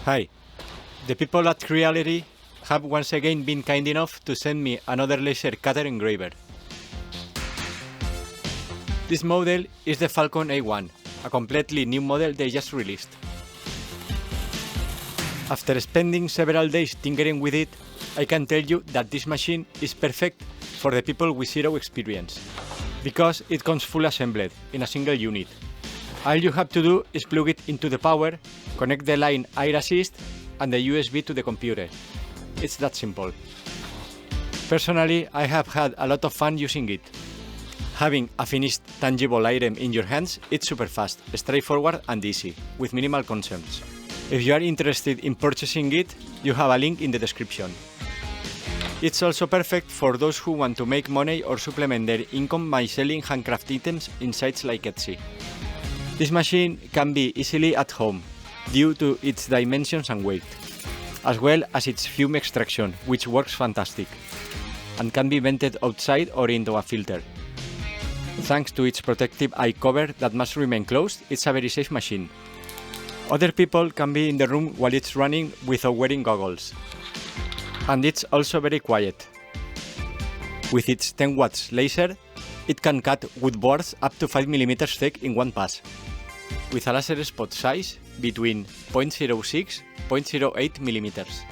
Hi, the people at Creality have once again been kind enough to send me another laser cutter engraver. This model is the Falcon A1, a completely new model they just released. After spending several days tinkering with it, I can tell you that this machine is perfect for the people with zero experience, because it comes full assembled in a single unit. All you have to do is plug it into the power, connect the line air assist and the USB to the computer. It's that simple. Personally, I have had a lot of fun using it. Having a finished tangible item in your hands, it's super fast, straightforward and easy, with minimal concerns. If you are interested in purchasing it, you have a link in the description. It's also perfect for those who want to make money or supplement their income by selling handcraft items in sites like Etsy. This machine can be easily at home, due to its dimensions and weight, as well as its fume extraction, which works fantastic, and can be vented outside or into a filter. Thanks to its protective eye cover that must remain closed, it's a very safe machine. Other people can be in the room while it's running without wearing goggles. And it's also very quiet. With its 10 watts laser, it can cut wood boards up to 5 mm thick in one pass, with a laser spot size between 0.06 and 0.08 mm.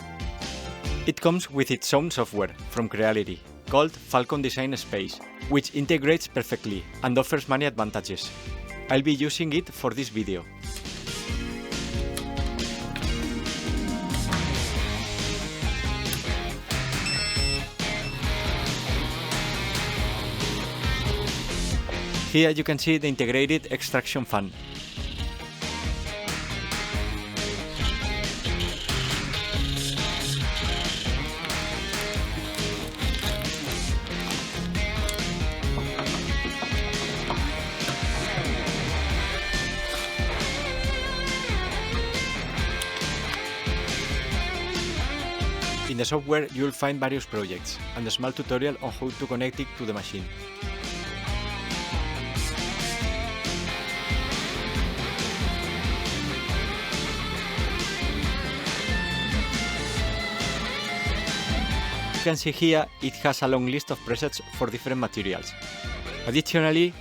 It comes with its own software from Creality, called Falcon Design Space, which integrates perfectly and offers many advantages. I'll be using it for this video. Here you can see the integrated extraction fan. In the software you will find various projects and a small tutorial on how to connect it to the machine. You can see here it has a long list of presets for different materials. Additionally,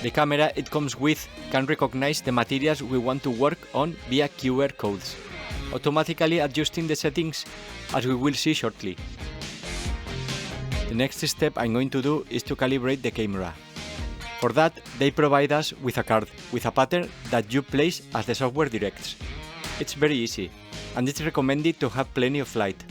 the camera it comes with can recognize the materials we want to work on via QR codes, automatically adjusting the settings as we will see shortly. The next step I'm going to do is to calibrate the camera. For that, they provide us with a card with a pattern that you place as the software directs. It's very easy, and it's recommended to have plenty of light.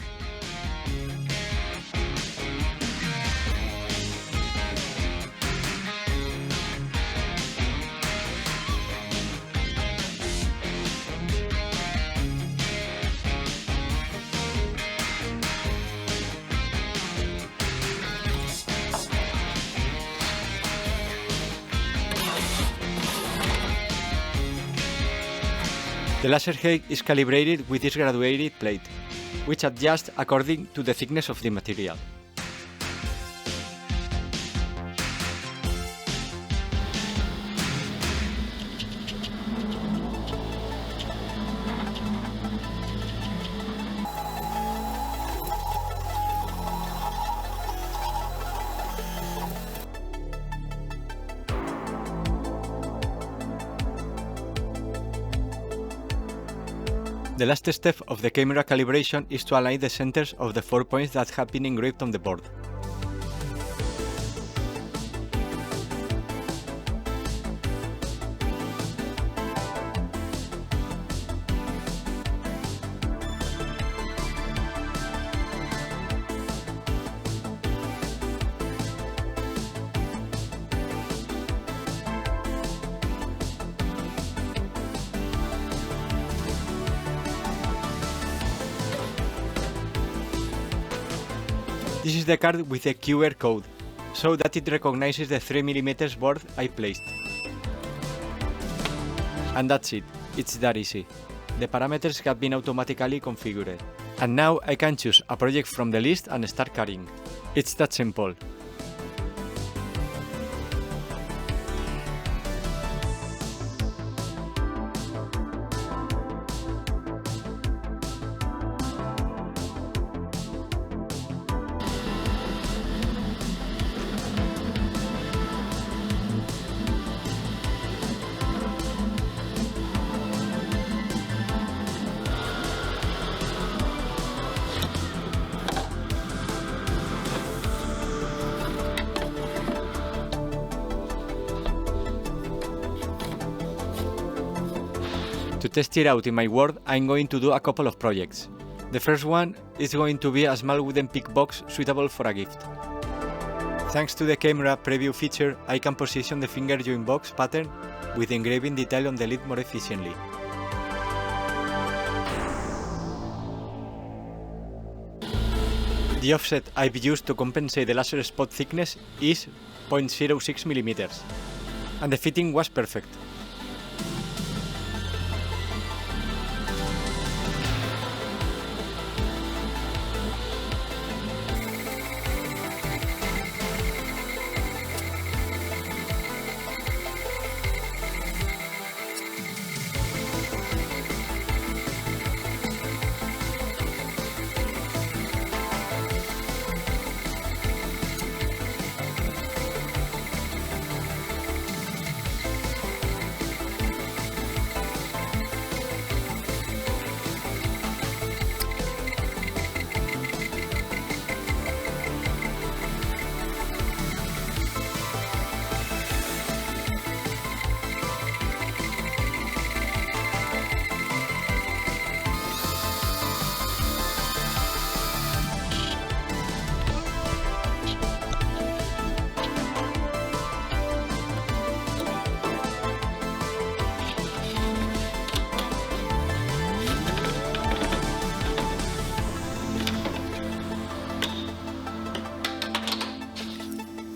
The laser head is calibrated with this graduated plate, which adjusts according to the thickness of the material. The last step of the camera calibration is to align the centers of the 4 points that have been engraved on the board. This is the card with the QR code, so that it recognizes the 3 mm board I placed. And that's it, it's that easy. The parameters have been automatically configured. And now I can choose a project from the list and start cutting. It's that simple. test it out in my world, I'm going to do a couple of projects. The first one is going to be a small wooden pick box suitable for a gift. Thanks to the camera preview feature, I can position the finger joint box pattern with engraving detail on the lid more efficiently. The offset I've used to compensate the laser spot thickness is 0.06 mm, and the fitting was perfect.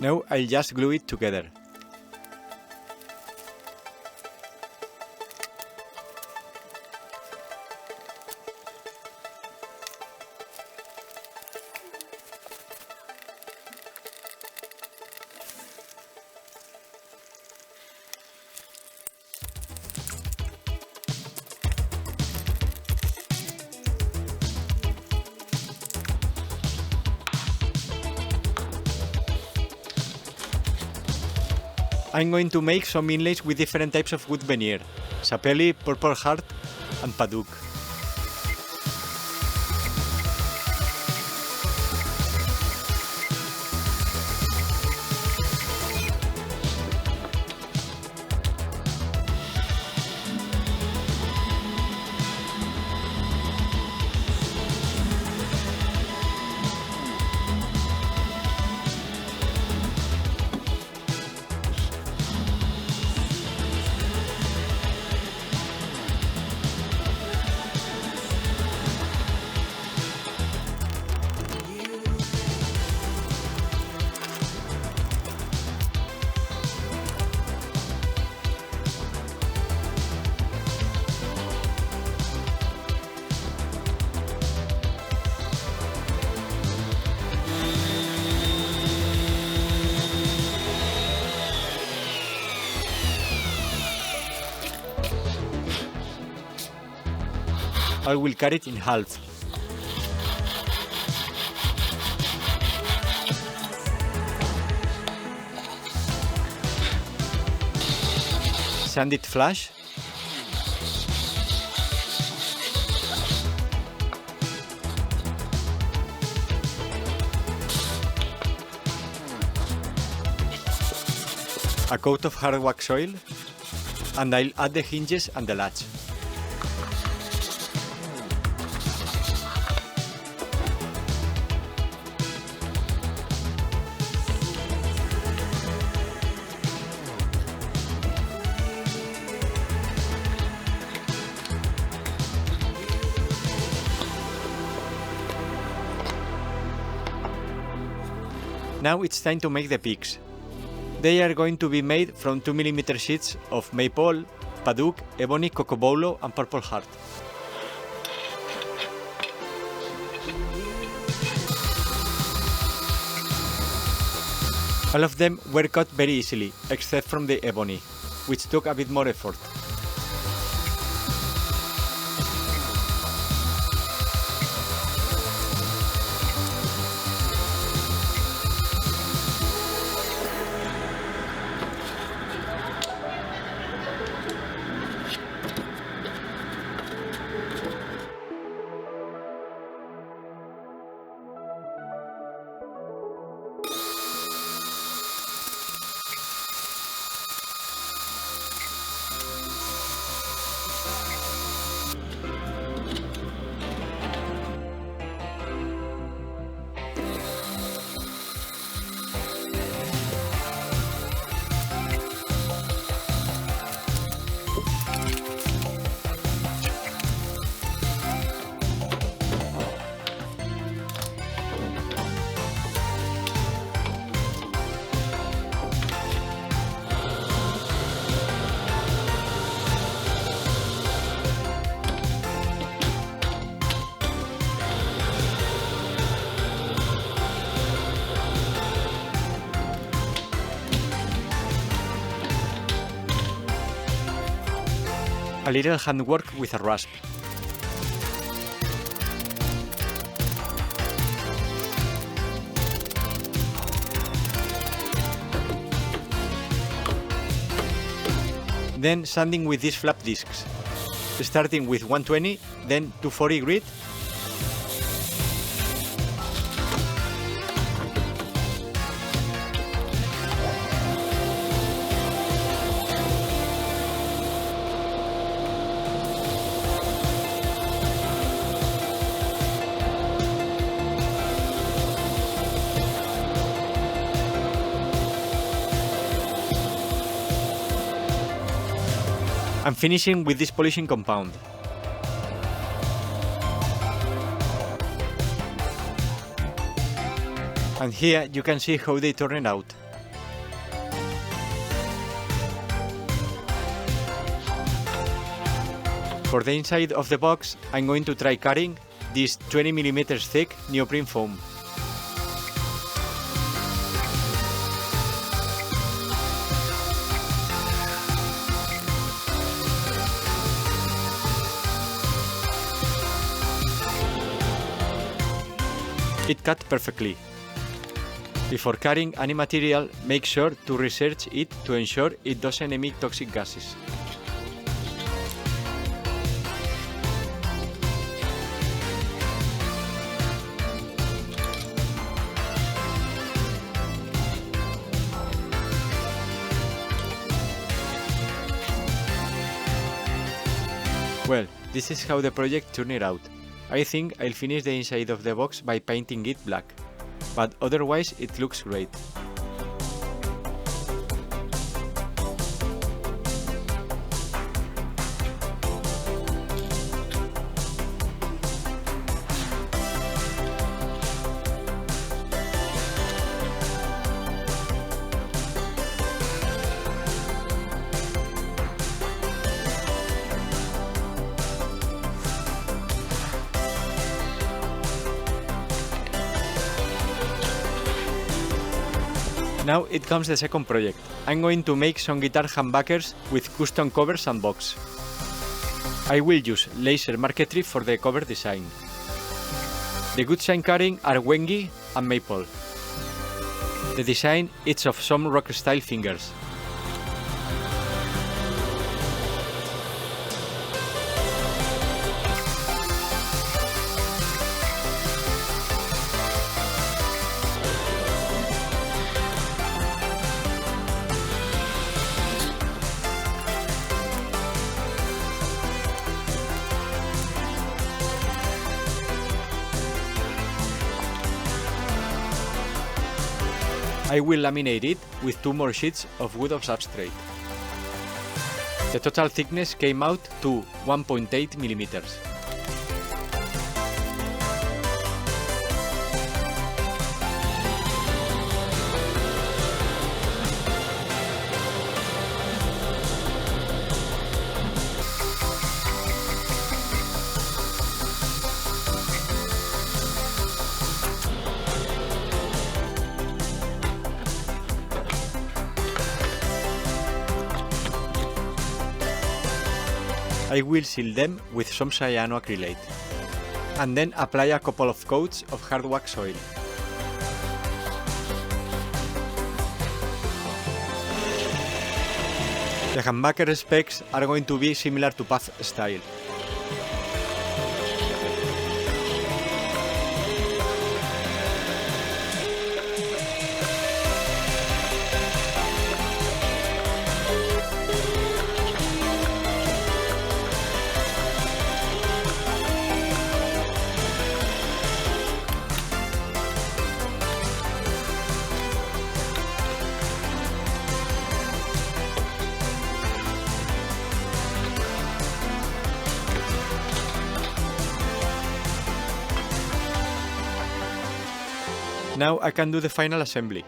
Now I'll just glue it together. I'm going to make some inlays with different types of wood veneer: sapelli, purple heart, and paduk. I will cut it in half. Sand it flush. A coat of hard wax oil, and I'll add the hinges and the latch. Now it's time to make the picks. They are going to be made from 2mm sheets of maple, paduk, ebony, cocobolo, and purple heart. All of them were cut very easily, except from the ebony, which took a bit more effort. a little handwork with a rasp. Then sanding with these flap discs, starting with 120, then 240 grit, and finishing with this polishing compound. And here you can see how they turn it out. For the inside of the box, I'm going to try cutting this 20mm thick neoprene foam. It cut perfectly. Before cutting any material, make sure to research it to ensure it doesn't emit toxic gases. Well, this is how the project turned out. I think I'll finish the inside of the box by painting it black, but otherwise it looks great. Now it comes the second project. I'm going to make some guitar humbuckers with custom covers and box. I will use laser marquetry for the cover design. The good sign cutting are Wengi and Maple. The design is of some rock style fingers. I will laminate it with 2 more sheets of wood of substrate. The total thickness came out to 1.8 mm. I will seal them with some cyanoacrylate, and then apply a couple of coats of hard wax oil. The humbucker specs are going to be similar to Puff style. Now I can do the final assembly.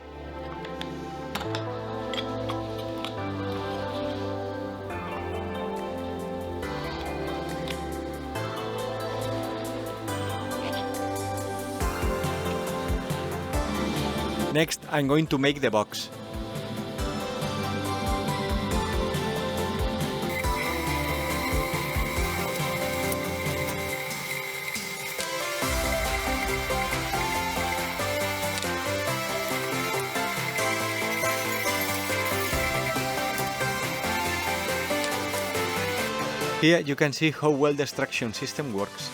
Next, I'm going to make the box. Here you can see how well the extraction system works.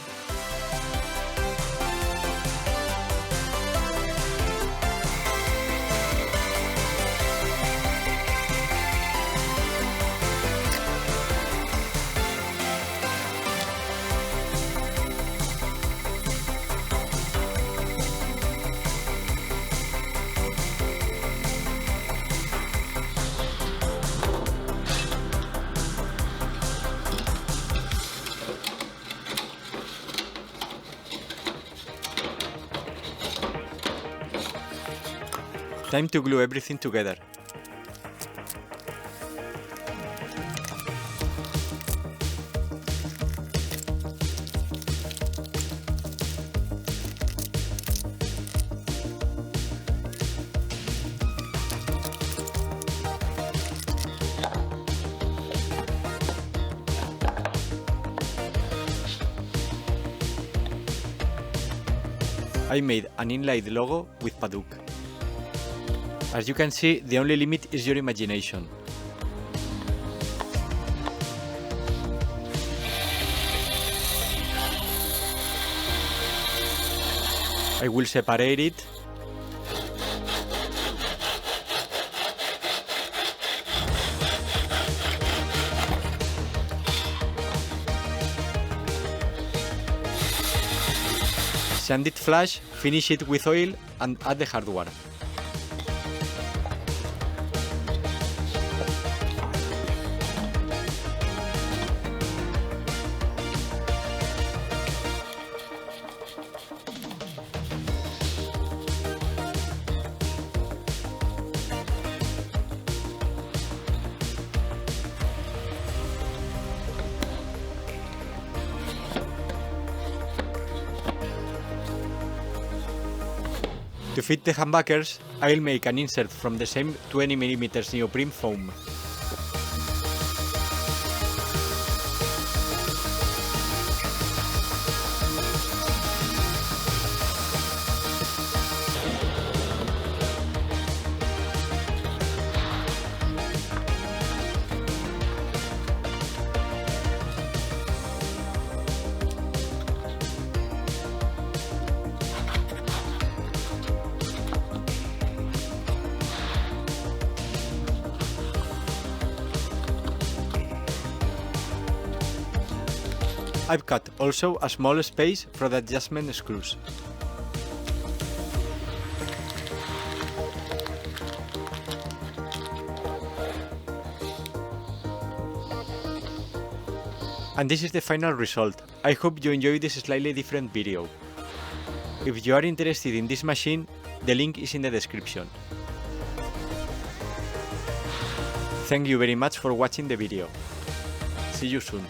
Time to glue everything together. I made an inlaid logo with Paduk. As you can see, the only limit is your imagination. I will separate it. Sand it flush, finish it with oil and add the hardware. To fit the humbuckers, I'll make an insert from the same 20mm neoprene foam. I've cut also a small space for the adjustment screws. And this is the final result. I hope you enjoyed this slightly different video. If you are interested in this machine, the link is in the description. Thank you very much for watching the video. See you soon.